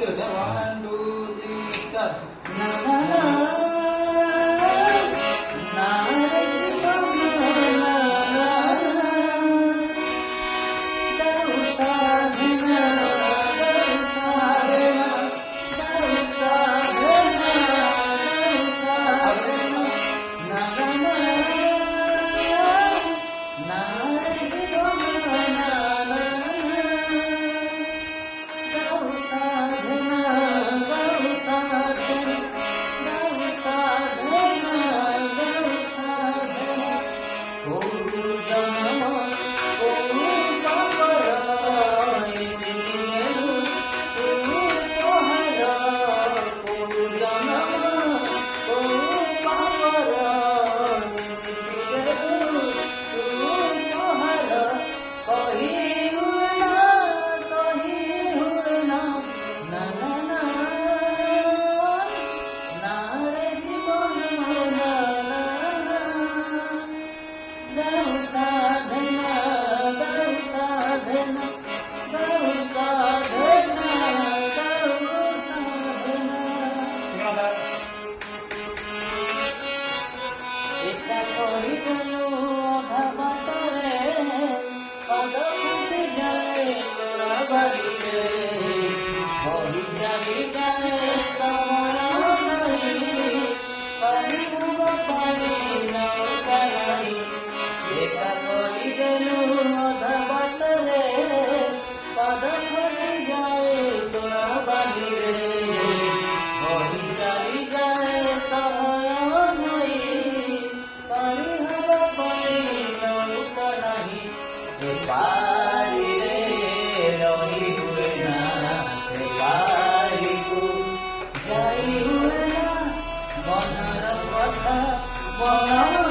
হচ্ছে 1 2 3 স্টার্ট না না না না রে জীবন না দাও সাধনা দাও সাধনা দাও সাধনা দাও সাধনা না না না না রে জীবন না দাও সাধনা দাও সাধনা দাও সাধনা দাও সাধনা কোরু জনম কোরু পাপরায় দিয়েলু কোরু পহরা কোরু জনম কোরু পাপরায় দিয়েলু কোরু পহরা কহি হুয়ে না সহি হুয়ে না না না না না রে জীবন না না দাও সাধনা দাও সাধনা দাও সাধনা দাও সাধনা এটা করিদেলু অধা বাটরে পদ খুঁজে যায় তোরা বাড়িতে কহি যাই যায় সময় নাই পারি হব পারি নৌকা নাই এটা করিদেলু অধা বাটরে পদ খুঁজে যায় তোরা বাড়িতে কহি যাই যায় সময় নাই পারি হব পারি নৌকা নাই এ পারি রে রহি হুয়ে না সে পারি কো যাই হুয়ে না মনর কথা মন